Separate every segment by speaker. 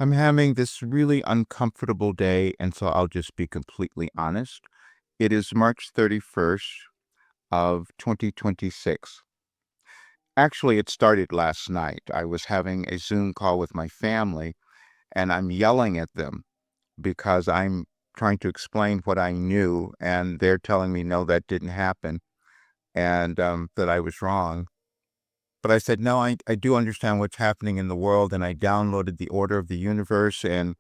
Speaker 1: I'm having this really uncomfortable day, and so I'll just be completely honest. It is March 31st of 2026. Actually, it started last night. I was having a Zoom call with my family, and I'm yelling at them because I'm trying to explain what I knew, and they're telling me, no, that didn't happen, and that I was wrong. But I said, no, I do understand what's happening in the world, and I downloaded the order of the universe, and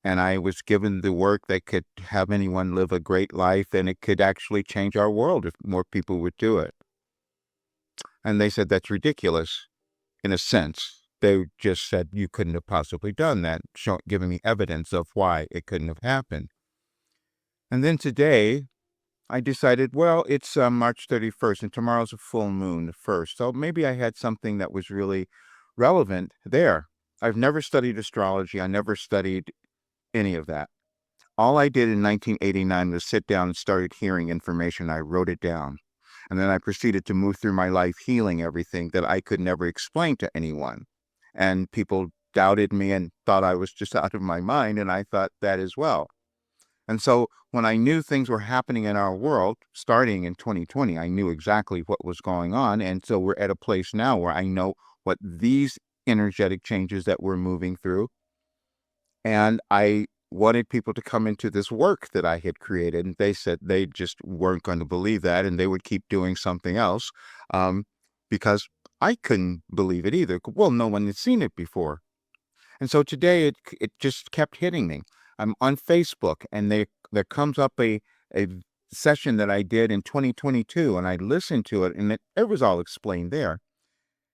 Speaker 1: I was given the work that could have anyone live a great life, and it could actually change our world if more people would do it. And they said, that's ridiculous, in a sense. They just said, you couldn't have possibly done that, giving me evidence of why it couldn't have happened. And then today, I decided, well, it's March 31st, and tomorrow's a full moon, the first. So maybe I had something that was really relevant there. I've never studied astrology. I never studied any of that. All I did in 1989 was sit down and started hearing information. I wrote it down. And then I proceeded to move through my life healing everything that I could never explain to anyone. And people doubted me and thought I was just out of my mind. And I thought that as well. And so when I knew things were happening in our world, starting in 2020, I knew exactly what was going on. And so we're at a place now where I know what these energetic changes that we're moving through. And I wanted people to come into this work that I had created. And they said they just weren't going to believe that, and they would keep doing something else because I couldn't believe it either. Well, no one had seen it before. And so today it just kept hitting me. I'm on Facebook, and there comes up a session that I did in 2022, and I listened to it, and it was all explained there.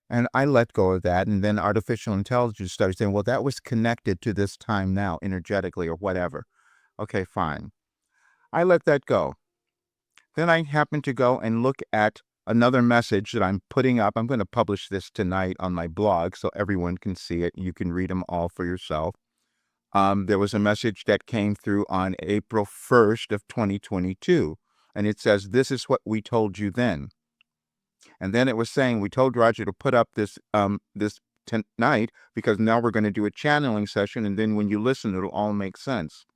Speaker 1: And I let go of that, and then artificial intelligence started saying, well, that was connected to this time now, energetically or whatever. Okay, fine. I let that go. Then I happened to go and look at another message that I'm putting up. I'm going to publish this tonight on my blog so everyone can see it. You can read them all for yourself. There was a message that came through on April 1st of 2022, and it says, this is what we told you then. And then it was saying, we told Roger to put up this tonight because now we're going to do a channeling session. And then when you listen, it'll all make sense.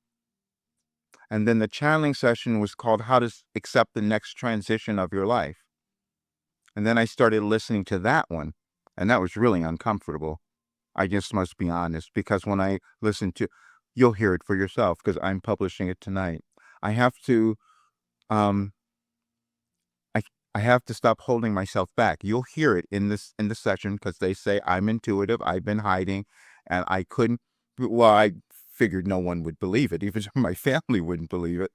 Speaker 1: And then the channeling session was called How to Accept the Next Transition of Your Life. And then I started listening to that one, and that was really uncomfortable. I just must be honest, because when I listen to, you'll hear it for yourself because I'm publishing it tonight. I have to, um, I have to stop holding myself back. You'll hear it in the session because they say I'm intuitive. I've been hiding, and I couldn't. Well, I figured no one would believe it. Even my family wouldn't believe it.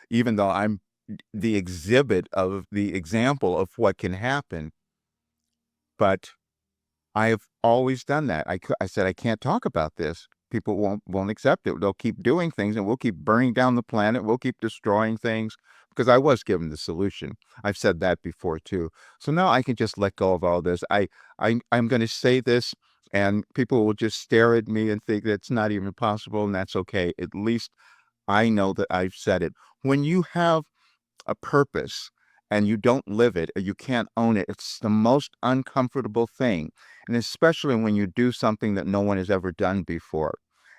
Speaker 1: Even though I'm the exhibit of the example of what can happen, but I've always done that. I said I can't talk about this. People won't accept it. They'll keep doing things, and we'll keep burning down the planet. We'll keep destroying things because I was given the solution. I've said that before too. So now I can just let go of all this. I'm going to say this, and people will just stare at me and think that's not even possible, and that's okay. At least I know that I've said it. When you have a purpose and you don't live it or you can't own it, it's the most uncomfortable thing. And especially when you do something that no one has ever done before.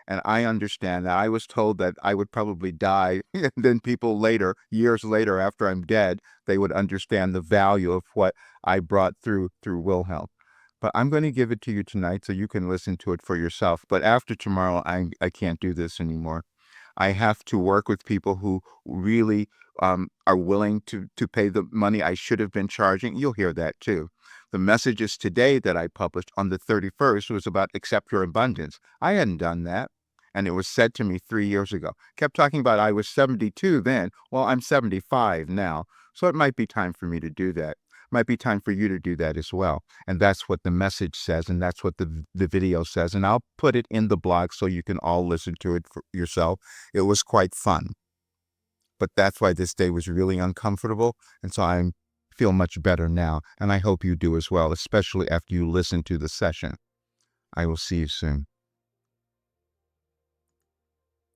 Speaker 1: And I understand that. I was told that I would probably die. And then people later, years later, after I'm dead, they would understand the value of what I brought through Wilhelm. But I'm going to give it to you tonight so you can listen to it for yourself. But after tomorrow, I can't do this anymore. I have to work with people who really are willing to pay the money I should have been charging. You'll hear that too. The messages today that I published on the 31st was about accept your abundance. I hadn't done that. And it was said to me 3 years ago. Kept talking about I was 72 then. Well, I'm 75 now. So it might be time for me to do that. Might be time for you to do that as well. And that's what the message says. And that's what the video says. And I'll put it in the blog so you can all listen to it for yourself. It was quite fun. But that's why this day was really uncomfortable. And so I feel much better now. And I hope you do as well, especially after you listen to the session. I will see you soon.